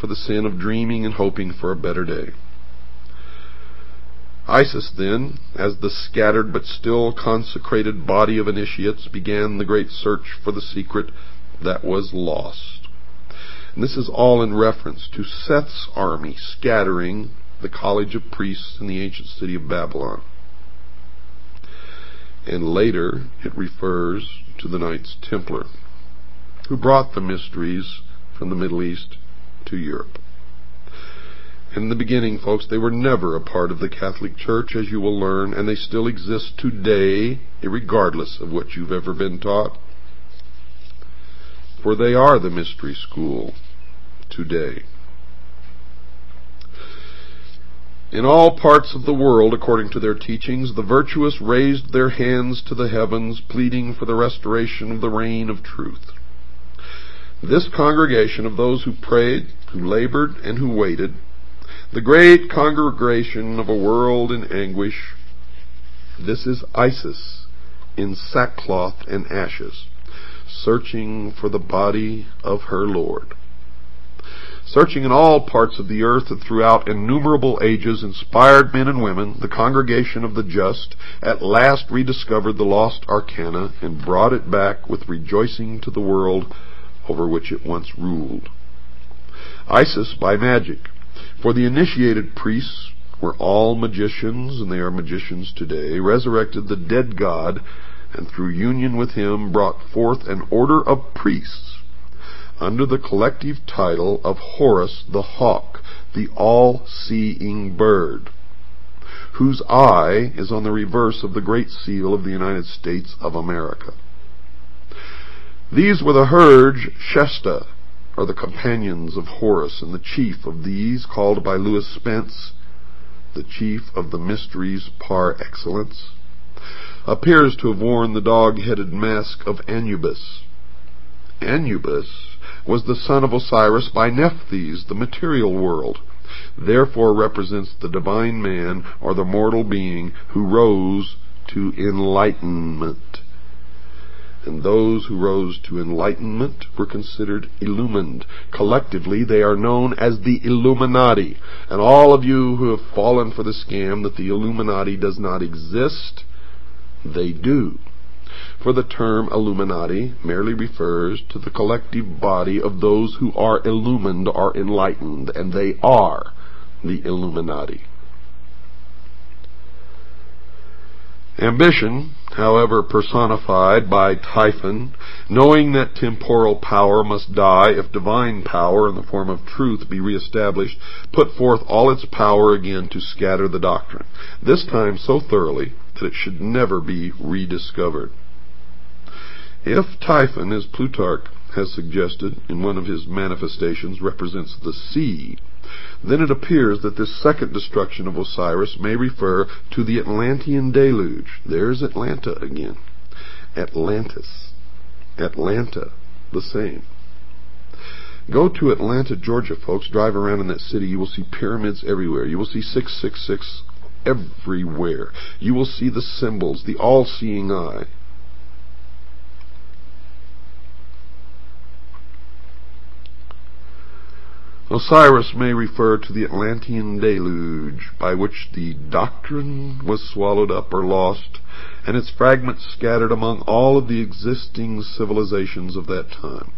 for the sin of dreaming and hoping for a better day. Isis then, as the scattered but still consecrated body of initiates, began the great search for the secret that was lost. And this is all in reference to Seth's army scattering the college of priests in the ancient city of Babylon. And later it refers to the Knights Templar, who brought the mysteries from the Middle East to Europe. In the beginning, folks, they were never a part of the Catholic Church, as you will learn, and they still exist today, regardless of what you've ever been taught. For they are the mystery school today. In all parts of the world, according to their teachings, the virtuous raised their hands to the heavens, pleading for the restoration of the reign of truth. This congregation of those who prayed, who labored, and who waited, the great congregation of a world in anguish, this is Isis in sackcloth and ashes, searching for the body of her Lord. Searching in all parts of the earth and throughout innumerable ages, inspired men and women, the congregation of the just, at last rediscovered the lost arcana and brought it back with rejoicing to the world over which it once ruled. Isis by magic, for the initiated priests were all magicians, and they are magicians today, resurrected the dead god, and through union with him brought forth an order of priests under the collective title of Horus the Hawk, the all-seeing bird, whose eye is on the reverse of the great seal of the United States of America. These were the Hurge Shesta, or the companions of Horus, and the chief of these, called by Lewis Spence the chief of the mysteries par excellence, appears to have worn the dog-headed mask of Anubis. Anubis was the son of Osiris by Nephthys, the material world, therefore represents the divine man, or the mortal being, who rose to enlightenment. And those who rose to enlightenment were considered illumined. Collectively, they are known as the Illuminati. And all of you who have fallen for the scam that the Illuminati does not exist, they do. For the term Illuminati merely refers to the collective body of those who are illumined or enlightened, and they are the Illuminati. Ambition, however, personified by Typhon, knowing that temporal power must die if divine power in the form of truth be reestablished, put forth all its power again to scatter the doctrine, this time so thoroughly that it should never be rediscovered. If Typhon, as Plutarch has suggested in one of his manifestations, represents the sea, then it appears that this second destruction of Osiris may refer to the Atlantean deluge. There's Atlanta again. Atlantis. Atlanta, the same. Go to Atlanta, Georgia, folks. Drive around in that city. You will see pyramids everywhere. You will see 666 everywhere. You will see the symbols, the all-seeing eye. Osiris may refer to the Atlantean deluge, by which the doctrine was swallowed up or lost, and its fragments scattered among all of the existing civilizations of that time.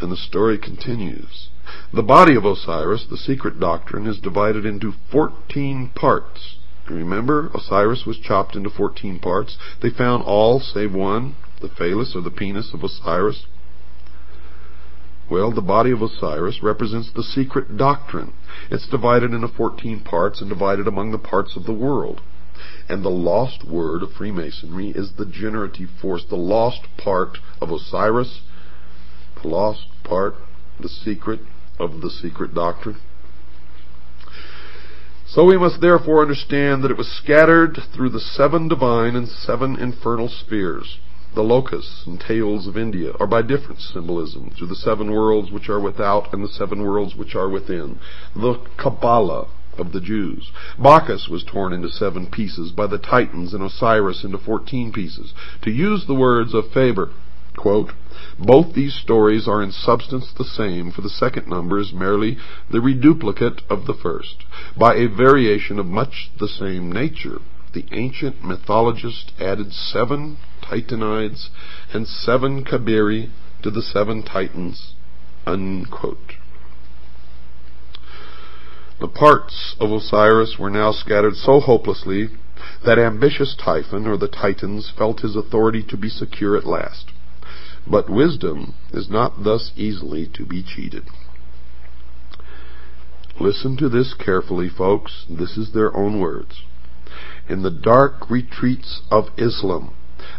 And the story continues. The body of Osiris, the secret doctrine, is divided into 14 parts. Remember, Osiris was chopped into 14 parts. They found all save one, the phallus or the penis of Osiris. Well, the body of Osiris represents the secret doctrine. It's divided into 14 parts and divided among the parts of the world. And the lost word of Freemasonry is the generative force, the lost part of Osiris, the lost part, the secret of the secret doctrine. So we must therefore understand that it was scattered through the 7 divine and 7 infernal spheres. The locusts and tails of India are by different symbolism, through the 7 worlds which are without and the 7 worlds which are within. The Kabbalah of the Jews. Bacchus was torn into 7 pieces by the Titans, and Osiris into 14 pieces. To use the words of Faber, quote, Both these stories are in substance the same, for the second number is merely the reduplicate of the first. By a variation of much the same nature, the ancient mythologist added 7 Titanides and 7 Kabiri to the 7 Titans." Unquote. The parts of Osiris were now scattered so hopelessly that ambitious Typhon, or the Titans, felt his authority to be secure at last. But wisdom is not thus easily to be cheated. Listen to this carefully, folks. This is their own words. "In the dark retreats of Islam,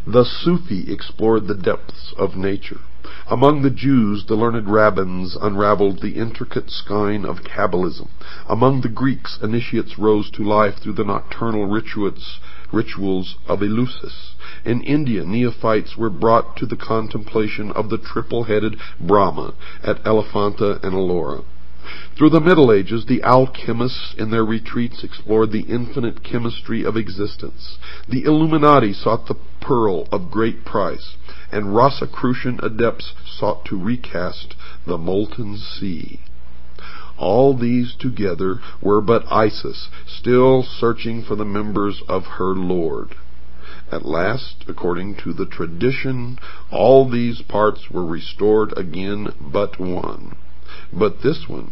the Sufi explored the depths of nature. Among the Jews, the learned rabbins unraveled the intricate skein of Kabbalism. Among the Greeks, initiates rose to life through the nocturnal rituals of Eleusis. In India, neophytes were brought to the contemplation of the triple-headed Brahma at Elephanta and Ellora. Through the Middle Ages, the alchemists in their retreats explored the infinite chemistry of existence. The Illuminati sought the pearl of great price, and Rosicrucian adepts sought to recast the molten sea. All these together were but Isis, still searching for the members of her Lord. At last, according to the tradition, all these parts were restored again but one. But this one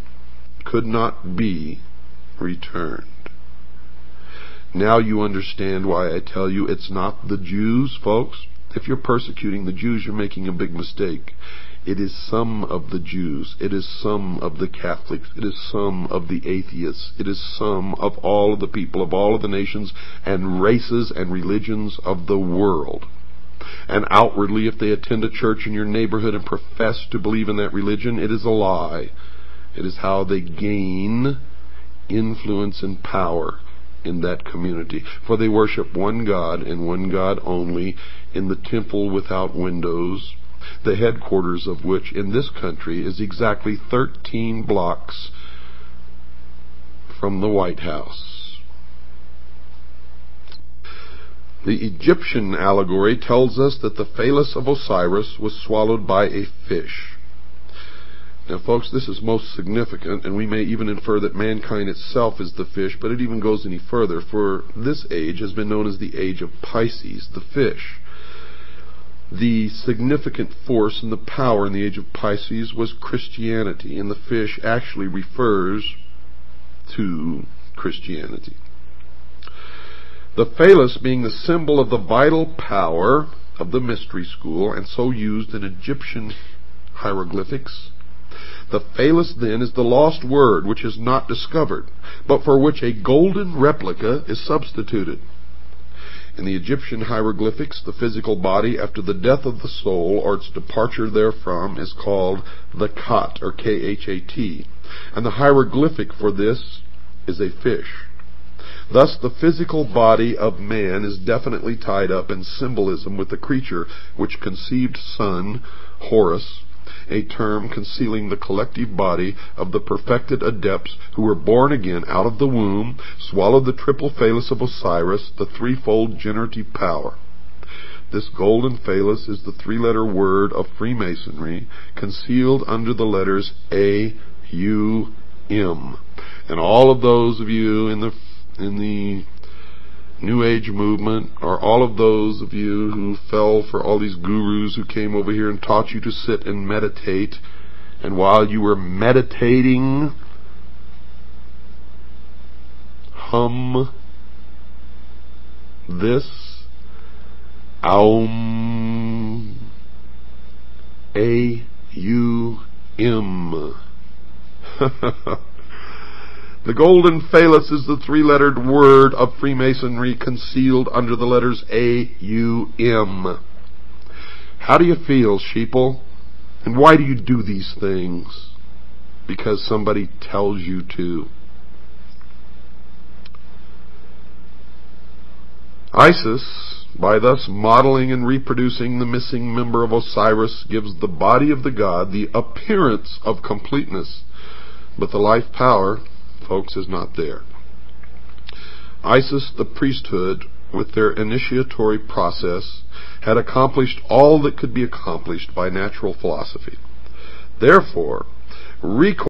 could not be returned." Now you understand why I tell you it's not the Jews, folks. If you're persecuting the Jews, you're making a big mistake. It is some of the Jews. It is some of the Catholics. It is some of the atheists. It is some of all of the people of all of the nations and races and religions of the world. And outwardly, if they attend a church in your neighborhood and profess to believe in that religion, it is a lie. It is how they gain influence and power in that community. For they worship one God and one God only in the temple without windows, the headquarters of which in this country is exactly 13 blocks from the White House. The Egyptian allegory tells us that the phallus of Osiris was swallowed by a fish. Now, folks, this is most significant, and we may even infer that mankind itself is the fish, but it even goes any further, for this age has been known as the age of Pisces, the fish. The significant force and the power in the age of Pisces was Christianity, and the fish actually refers to Christianity. The phallus being the symbol of the vital power of the mystery school, and so used in Egyptian hieroglyphics. The phallus, then, is the lost word which is not discovered, but for which a golden replica is substituted. In the Egyptian hieroglyphics, the physical body, after the death of the soul or its departure therefrom, is called the Khat, or K-H-A-T, and the hieroglyphic for this is a fish. Thus, the physical body of man is definitely tied up in symbolism with the creature which conceived Sun, Horus, a term concealing the collective body of the perfected adepts who were born again out of the womb, swallowed the triple phallus of Osiris, the threefold generative power. This golden phallus is the 3-letter word of Freemasonry, concealed under the letters A-U-M. And all of those of you in the New Age movement, or all of those of you who fell for all these gurus who came over here and taught you to sit and meditate, and while you were meditating, hum this Aum, A-U-M. The golden phallus is the 3-lettered word of Freemasonry concealed under the letters A-U-M. How do you feel, sheeple? And why do you do these things? Because somebody tells you to. Isis, by thus modeling and reproducing the missing member of Osiris, gives the body of the god the appearance of completeness, but the life power, folks, is not there. Isis, the priesthood, with their initiatory process, had accomplished all that could be accomplished by natural philosophy. Therefore, recourse